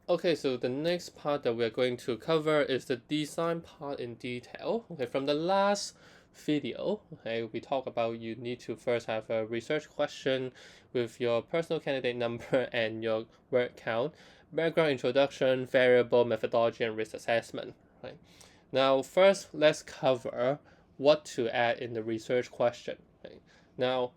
Okay, so the next part that we're going to cover is the design part in detail. Okay, from the last video, okay, we talked about you need to first have a research question with your personal candidate number and your word count, background introduction, variable methodology, and risk assessment. Right. Now, first, let's cover what to add in the research question. Right. Now,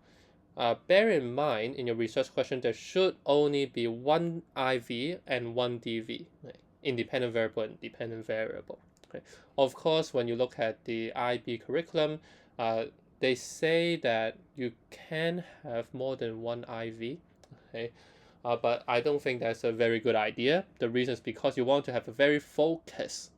bear in mind in your research question there should only be one IV and one DV, right? Independent variable and dependent variable. Okay. Of course, when you look at the IB curriculum, uh, they say that you can have more than one IV. Okay. But I don't think that's a very good idea. The reason is because you want to have a very focused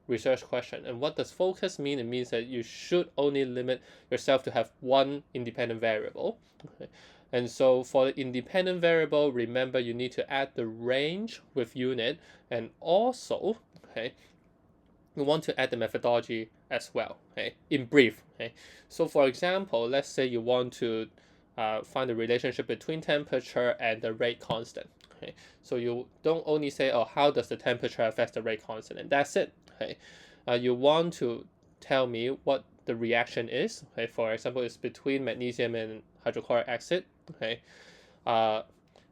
research question. And what does focus mean? It means that you should only limit yourself to have one independent variable. Okay. And so for the independent variable, remember you need to add the range with unit, and also, okay, you want to add the methodology as well. Okay, in brief. Okay, so for example, let's say you want to find the relationship between temperature and the rate constant. Okay, so you don't only say, oh, how does the temperature affect the rate constant, and that's it. Okay, you want to tell me what the reaction is. Okay, for example, it's between magnesium and hydrochloric acid. Okay, uh,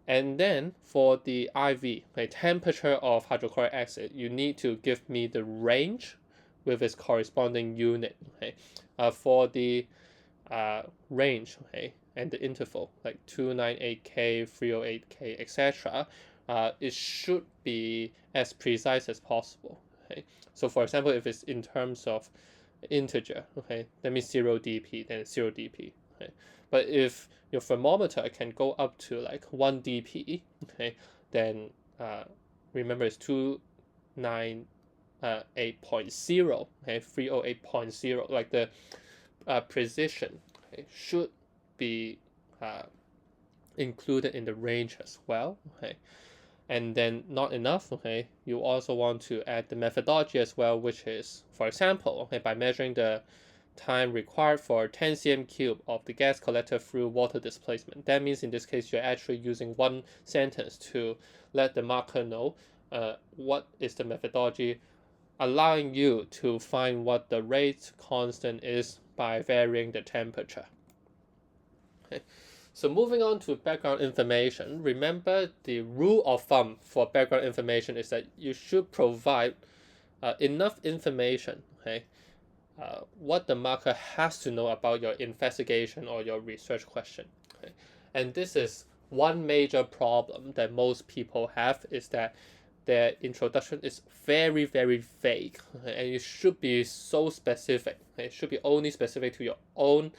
and then for the IV, okay, temperature of hydrochloric acid, you need to give me the range with its corresponding unit. Okay, for the range, okay, and the interval like 298K, 308K, etc. It should be as precise as possible. Okay, so for example, if it's in terms of integer, okay, that means 0 dp, then 0 dp. Okay, but if your thermometer can go up to like 1 dp, okay, then uh, remember it's 298.0, okay, 308.0, like the precision, okay, should be uh, included in the range as well. Okay, and then not enough. Okay, you also want to add the methodology as well, which is, for example, okay, by measuring the time required for 10 cm cube of the gas collected through water displacement. That means in this case you're actually using one sentence to let the marker know what is the methodology, allowing you to find what the rate constant is by varying the temperature. Okay. So moving on to background information, remember the rule of thumb for background information is that you should provide enough information, okay, what the marker has to know about your investigation or your research question. Okay? And this is one major problem that most people have, is that their introduction is very, very vague, okay? And it should be so specific. Okay? It should be only specific to your own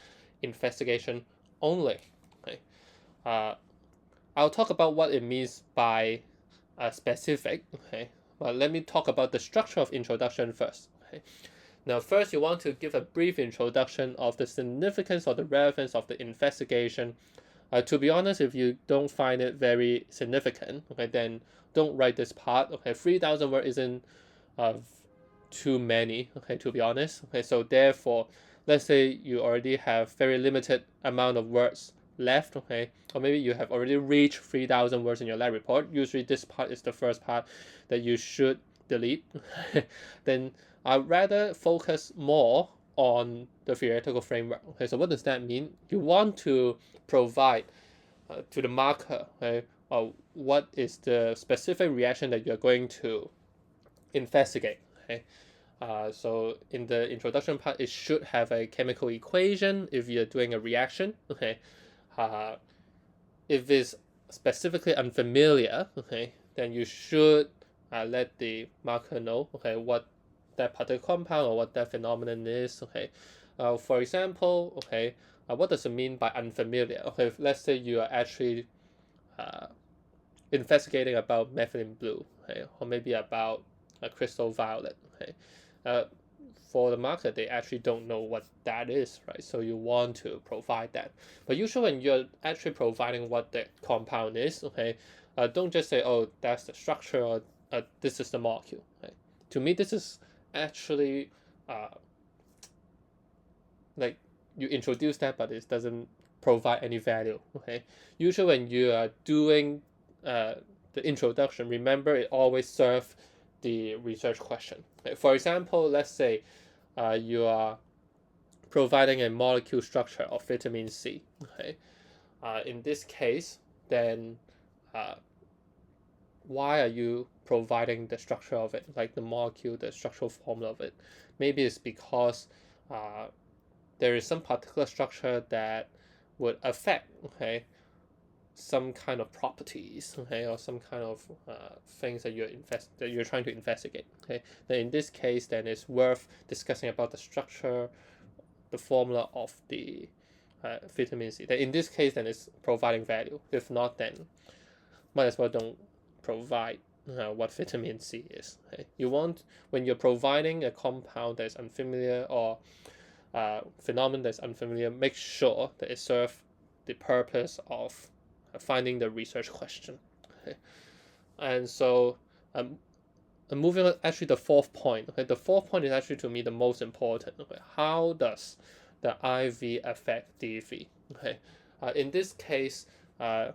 investigation only. Okay? Uh, I'll talk about what it means by specific. Okay, but let me talk about the structure of introduction first. Okay, now, first, you want to give a brief introduction of the significance or the relevance of the investigation. To be honest, if you don't find it very significant, okay, then don't write this part. Okay, 3,000 words isn't uh, too many. Okay, to be honest. Okay, so therefore, let's say you already have very limited amount of words left. Okay, or maybe you have already reached 3,000 words in your lab report. Usually, this part is the first part that you should delete. Then I'd rather focus more on the theoretical framework. Okay, so what does that mean? You want to provide to the marker, okay, what is the specific reaction that you're going to investigate. Okay, so in the introduction part, it should have a chemical equation if you're doing a reaction. Okay, uh, if it's specifically unfamiliar, okay, then you should let the marker know, okay, what that particular compound or what that phenomenon is. Okay, for example, okay, what does it mean by unfamiliar? Okay, let's say you are actually uh, investigating about methylene blue, okay, or maybe about a crystal violet. Okay, uh, for the market, they actually don't know what that is, right? So you want to provide that. But usually, when you're actually providing what the compound is, okay, don't just say, "Oh, that's the structure," or "This is the molecule." Right? To me, this is actually uh, like you introduce that, but it doesn't provide any value. Okay, usually when you are doing uh, the introduction, remember it always serves the research question. Okay? For example, let's say you are providing a molecule structure of vitamin C. Okay? In this case, then why are you providing the structure of it, like the molecule, the structural formula of it? Maybe it's because there is some particular structure that would affect, okay, some kind of properties, okay, or some kind of things that you're trying to investigate. Okay, then in this case, then it's worth discussing about the structure, the formula of the vitamin C. Then in this case, then it's providing value. If not, then might as well don't provide what vitamin C is. Okay? You want, when you're providing a compound that's unfamiliar or phenomenon that's unfamiliar, make sure that it serves the purpose of finding the research question. Okay? And so moving on, actually the fourth point. Okay, the fourth point is actually to me the most important. Okay, how does the IV affect DV? Okay, in this case, the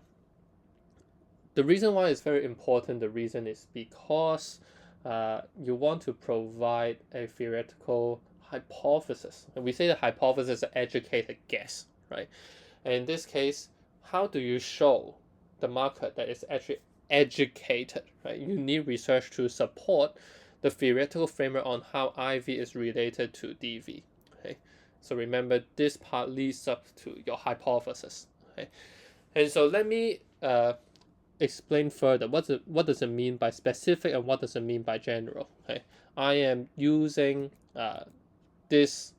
reason why it's very important, the reason is because you want to provide a theoretical hypothesis. And we say the hypothesis is an educated guess, right? And in this case, how do you show the market that it's actually educated, right? You need research to support the theoretical framework on how IV is related to DV, okay? So remember, this part leads up to your hypothesis, okay? And so let me explain further what does it mean by specific and what does it mean by general. Okay, I am using this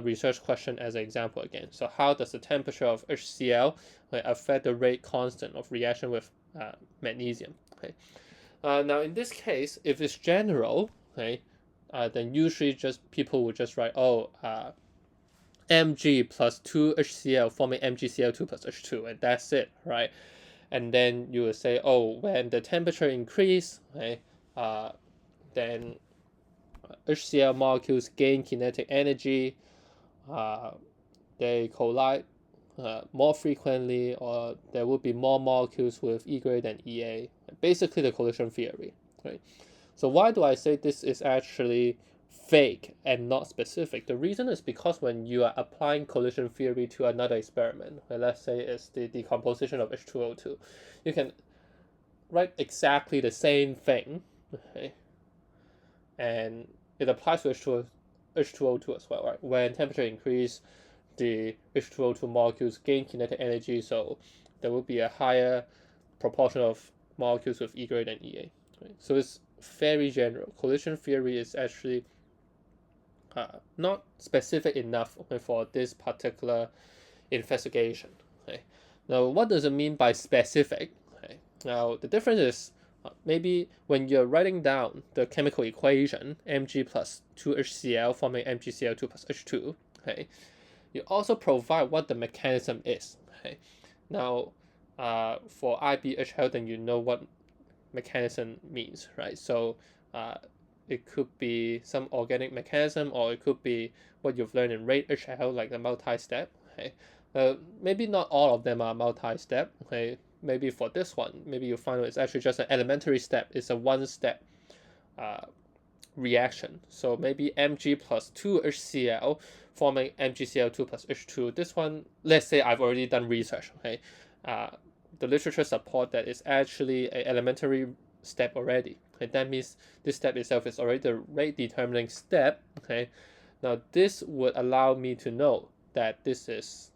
research question as an example again. So how does the temperature of HCl affect the rate constant of reaction with magnesium? Okay, now in this case, if it's general, okay, then usually just people would just write, Mg plus 2 HCl forming MgCl2 plus H2, and that's it, right? And then you will say, when the temperature increase, okay, then HCl molecules gain kinetic energy, they collide more frequently, or there will be more molecules with E greater than EA. Basically the collision theory, right? So why do I say this is actually fake and not specific? The reason is because when you are applying collision theory to another experiment, let's say it's the decomposition of H2O2, you can write exactly the same thing, okay? And it applies to H2O2 as well, right? When temperature increase, the H2O2 molecules gain kinetic energy, so there will be a higher proportion of molecules with E greater than EA. Right? So it's very general. Collision theory is actually not specific enough, okay, for this particular investigation. Okay. Now, what does it mean by specific? Okay. Now, the difference is maybe when you're writing down the chemical equation, Mg plus 2HCl forming MgCl2 plus H2, okay, you also provide what the mechanism is. Okay. Now, for IBHL, then you know what mechanism means, right? So it could be some organic mechanism, or it could be what you've learned in rate HL, like the multi-step. Okay, maybe not all of them are multi-step. Okay, maybe for this one, maybe you find it's actually just an elementary step. It's a one-step reaction. So maybe Mg plus 2HCl forming MgCl2 plus H2. This one, let's say I've already done research. Okay, the literature support that it's actually an elementary step already. Okay, that means this step itself is already the rate determining step. Okay, now this would allow me to know that this is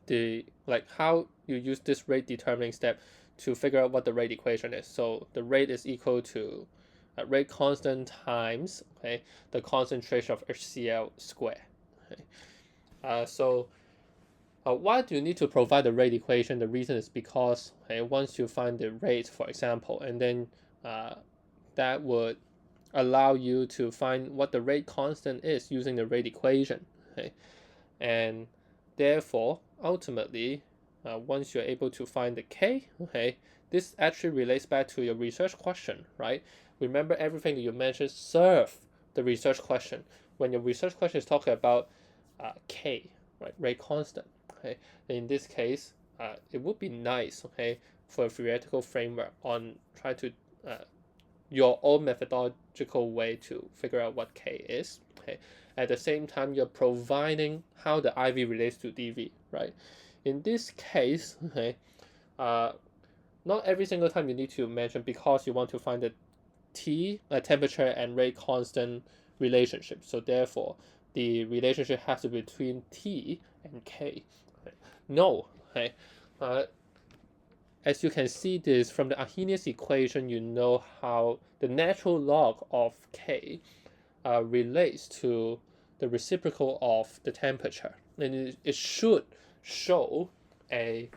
the, like, how you use this rate determining step to figure out what the rate equation is. So the rate is equal to rate constant times, okay, the concentration of HCl square. Okay, why do you need to provide the rate equation? The reason is because, okay, once you find the rate, for example, and then that would allow you to find what the rate constant is using the rate equation. Okay, and therefore, ultimately, once you're able to find the K, okay, this actually relates back to your research question, right? Remember, everything that you mentioned serve the research question. When your research question is talking about K, right, rate constant. Okay, in this case, it would be nice, okay, for a theoretical framework on try to your own methodological way to figure out what K is. Okay. At the same time, you're providing how the IV relates to dV, right? In this case, okay, not every single time you need to mention because you want to find the temperature and rate constant relationship. So therefore, the relationship has to be between T and K. Okay. No, okay. As you can see this from the Arrhenius equation, you know how the natural log of K relates to the reciprocal of the temperature. And it should show a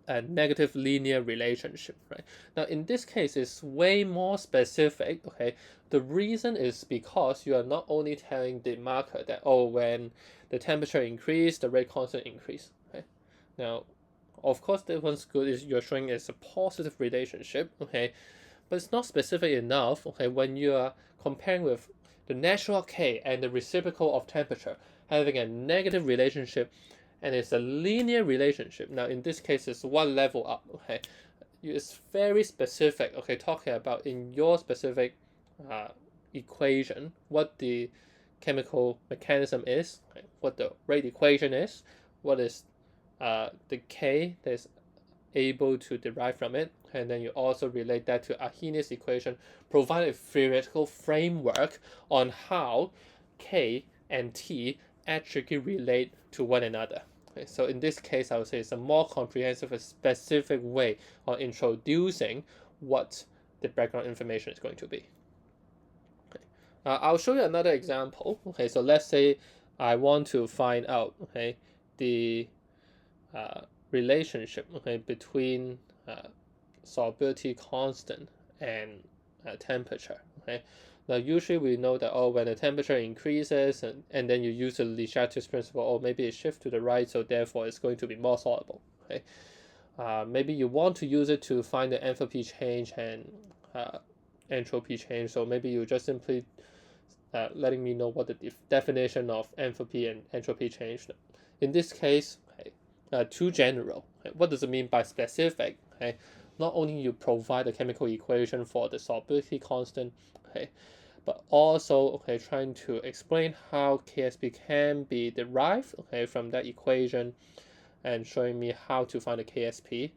negative linear relationship, right? Now, in this case, it's way more specific, okay? The reason is because you are not only telling the marker that, oh, when the temperature increase, the rate constant increase, okay? Now, of course, that one's good is you're showing it's a positive relationship, okay? But it's not specific enough, okay? When you are comparing with the natural K and the reciprocal of temperature having a negative relationship, and it's a linear relationship. Now, in this case, it's one level up, okay? It's very specific, okay? Talking about in your specific equation, what the chemical mechanism is, okay? What the rate equation is, what is the K that's able to derive from it, and then you also relate that to Arrhenius equation, provide a theoretical framework on how K and T actually relate to one another. Okay, so in this case, I would say it's a more comprehensive and specific way of introducing what the background information is going to be. Okay. I'll show you another example. Okay, so let's say I want to find out, okay, the relationship, okay, between solubility constant and temperature. Okay, now usually we know that, oh, when the temperature increases and then you use the Le Chatelier's principle, oh, maybe it shifts to the right, so therefore it's going to be more soluble. Okay, maybe you want to use it to find the enthalpy change and entropy change, so maybe you just simply letting me know what the definition of enthalpy and entropy change. In this case, too general. Okay? What does it mean by specific? Okay? Not only you provide a chemical equation for the solubility constant, okay, but also, okay, trying to explain how KSP can be derived, okay, from that equation, and showing me how to find the KSP.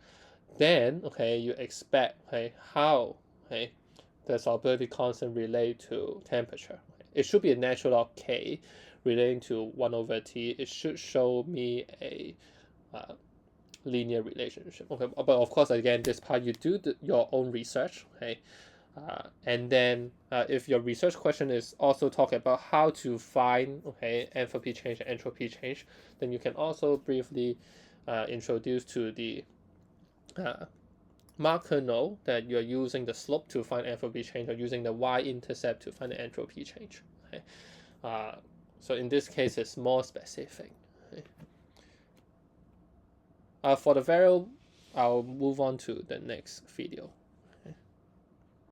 Then, okay, you expect, okay, how, okay, the solubility constant relate to temperature. It should be a natural log K relating to 1 over T. It should show me a linear relationship. Okay, but of course, again, this part you do your own research. Okay, and then if your research question is also talking about how to find, okay, enthalpy change and entropy change, then you can also briefly introduce to the marker node that you're using the slope to find enthalpy change or using the y-intercept to find the entropy change. Okay, so in this case, it's more specific. Okay. For the variable, I'll move on to the next video.